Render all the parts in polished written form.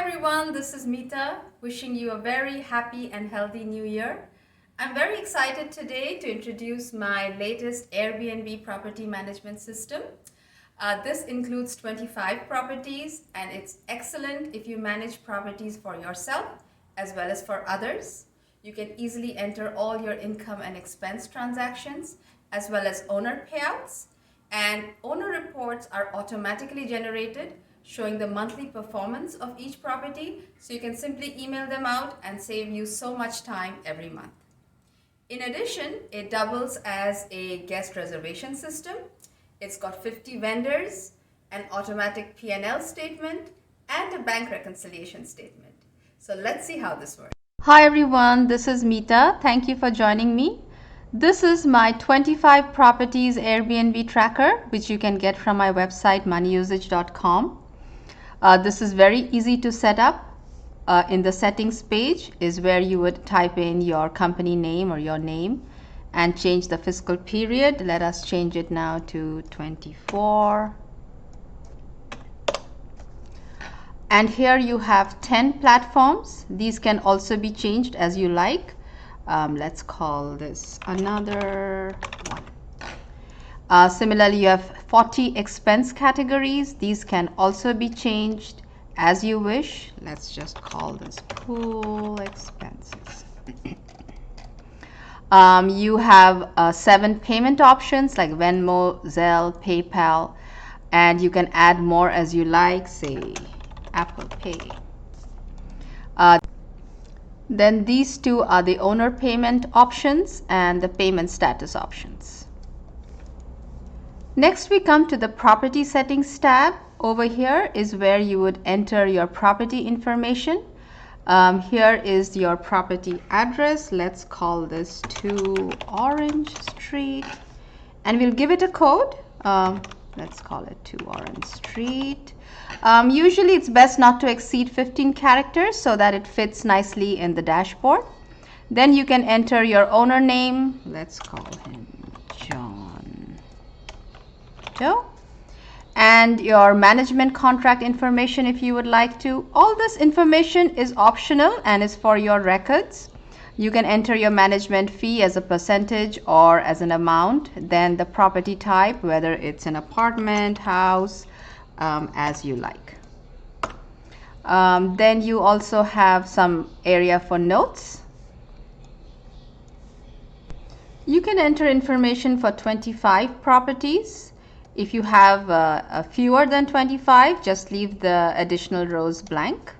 everyone, this is Meeta wishing you a very happy and healthy new year. I'm very excited today to introduce my latest Airbnb property management system. This includes 25 properties and it's excellent if you manage properties for yourself as well as for others. You can easily enter all your income and expense transactions as well as owner payouts, and owner reports are automatically generated showing the monthly performance of each property, so you can simply email them out and save you so much time every month. In addition, it doubles as a guest reservation system. It's got 50 vendors, an automatic P&L statement, and a bank reconciliation statement. So let's see how this works. Hi everyone, this is Meeta. Thank you for joining me. This is my 25 properties Airbnb tracker, which you can get from my website moneyusage.com. This is very easy to set up. In the settings page is where you would type in your company name or your name and change the fiscal period. Let us change it now to 24. And here you have 10 platforms. These can also be changed as you like. Let's call this another one. Similarly, you have 40 expense categories. These can also be changed as you wish. Let's just call this pool expenses. You have 7 payment options like Venmo, Zelle, PayPal, and you can add more as you like, say Apple Pay. Then these two are the owner payment options and the payment status options. Next, we come to the property settings tab. Over here is where you would enter your property information. Here is your property address. Let's call this 2 Orange Street, and we'll give it a code. Let's call it 2 Orange Street. Usually it's best not to exceed 15 characters so that it fits nicely in the dashboard. Then you can enter your owner name. Let's call him John Doe. And your management contract information if you would like to. All this information is optional and is for your records. You can enter your management fee as a percentage or as an amount, then the property type, whether it's an apartment, house, as you like. Then you also have some area for notes. You can enter information for 25 properties. If you have fewer than 25, just leave the additional rows blank.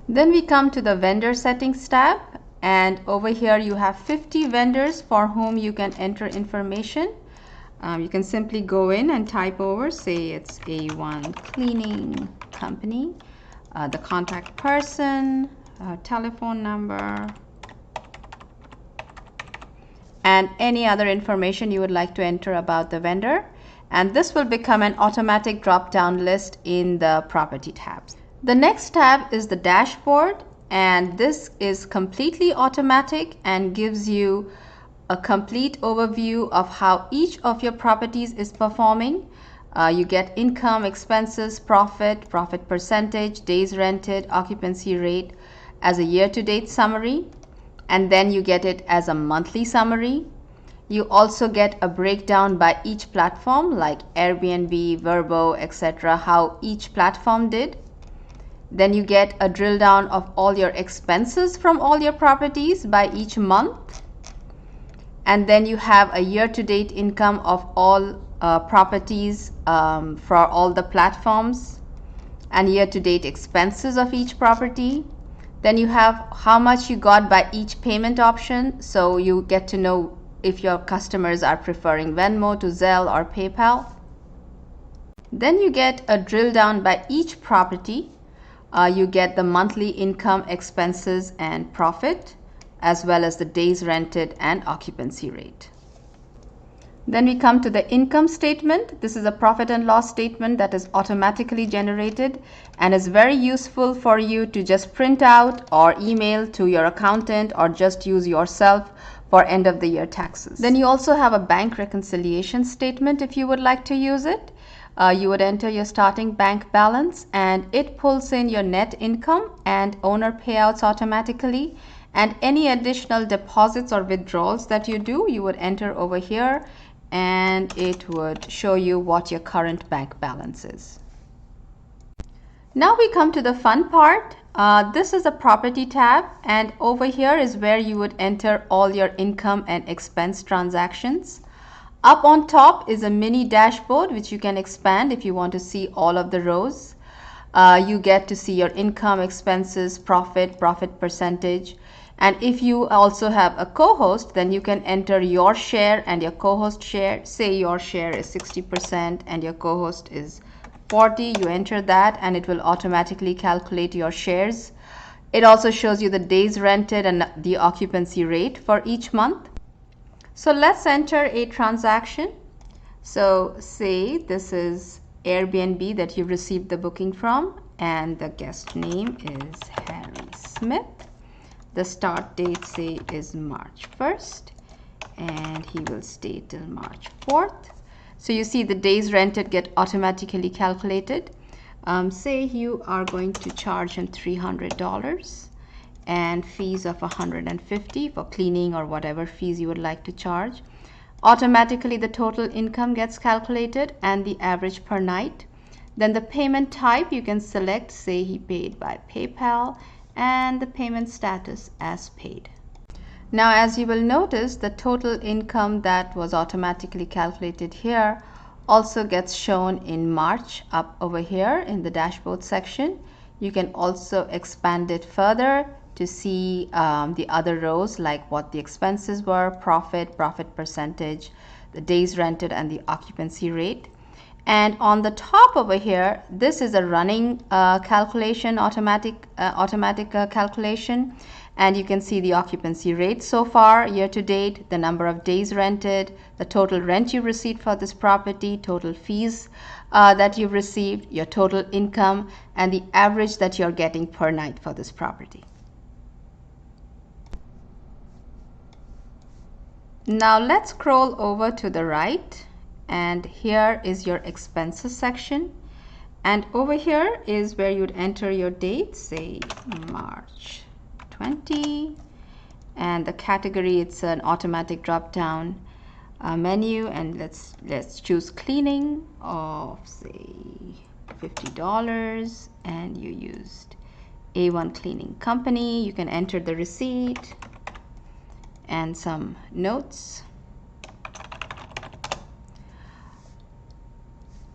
Then we come to the vendor settings tab, and over here you have 50 vendors for whom you can enter information. You can simply go in and type over, say it's A1 Cleaning Company, the contact person, telephone number, and any other information you would like to enter about the vendor. And this will become an automatic drop-down list in the property tabs. The next tab is the dashboard, and this is completely automatic and gives you a complete overview of how each of your properties is performing. You get income, expenses, profit percentage, days rented, occupancy rate as a year-to-date summary, and then you get it as a monthly summary. You also get a breakdown by each platform like Airbnb, VRBO, etc., how each platform did. Then you get a drill down of all your expenses from all your properties by each month. And then you have a year-to-date income of all properties for all the platforms, and year-to-date expenses of each property. Then you have how much you got by each payment option, so you get to know if your customers are preferring Venmo to Zelle or PayPal. Then you get a drill down by each property. You get the monthly income, expenses, and profit, as well as the days rented and occupancy rate. Then we come to the income statement. This is a profit and loss statement that is automatically generated and is very useful for you to just print out or email to your accountant or just use yourself for end of the year taxes. Then you also have a bank reconciliation statement if you would like to use it. You would enter your starting bank balance and it pulls in your net income and owner payouts automatically. And any additional deposits or withdrawals that you do, you would enter over here and it would show you what your current bank balance is. Now we come to the fun part. This is a property tab, and over here is where you would enter all your income and expense transactions. Up on top is a mini dashboard which you can expand if you want to see all of the rows. You get to see your income, expenses, profit percentage. And if you also have a co-host, then you can enter your share and your co-host share. Say your share is 60% and your co-host is 40. You enter that and it will automatically calculate your shares. It also shows you the days rented and the occupancy rate for each month. So let's enter a transaction. So say this is Airbnb that you received the booking from, and the guest name is Harry Smith. The start date, say, is March 1st, and he will stay till March 4th. So you see the days rented get automatically calculated. Say you are going to charge him $300 and fees of $150 for cleaning or whatever fees you would like to charge. Automatically the total income gets calculated and the average per night. Then the payment type you can select, say he paid by PayPal, and the payment status as paid. Now as you will notice, the total income that was automatically calculated here also gets shown in March up over here in the dashboard section. You can also expand it further to see the other rows, like what the expenses were, profit percentage, the days rented, and the occupancy rate. And on the top over here, this is a running calculation, automatic calculation, and you can see the occupancy rate so far year to date, the number of days rented, the total rent you received for this property, total fees that you've received, your total income, and the average that you're getting per night for this property. Now let's scroll over to the right, and here is your expenses section, and over here is where you'd enter your date, say March 20, and the category, it's an automatic drop down menu, and let's choose cleaning of say $50, and you used A1 Cleaning Company. You can enter the receipt and some notes,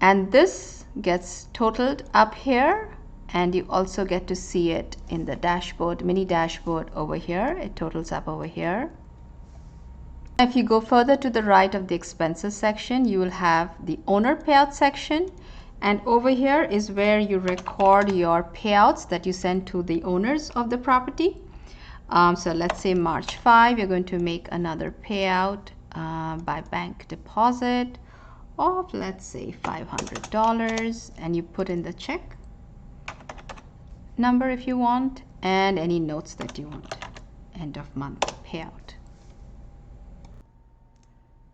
and this gets totaled up here, and you also get to see it in the dashboard, mini dashboard over here. It totals up over here. If you go further to the right of the expenses section, you will have the owner payout section, and over here is where you record your payouts that you send to the owners of the property. So let's say March 5, you're going to make another payout by bank deposit of, let's say, $500, and you put in the check number if you want, and any notes that you want, end of month payout.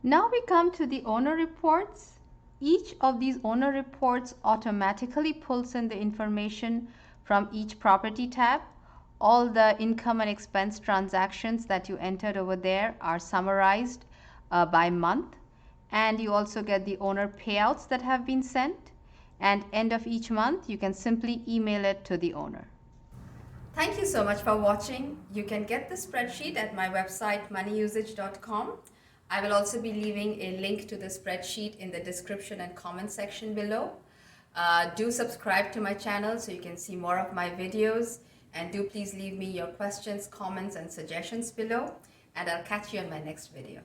Now we come to the owner reports. Each of these owner reports automatically pulls in the information from each property tab. All the income and expense transactions that you entered over there are summarized by month, and you also get the owner payouts that have been sent, and end of each month you can simply email it to the owner. Thank you so much for watching. You can get the spreadsheet at my website moneyusage.com. I will also be leaving a link to the spreadsheet in the description and comment section below. Do subscribe to my channel so you can see more of my videos, and do please leave me your questions, comments, and suggestions below, and I'll catch you on my next video.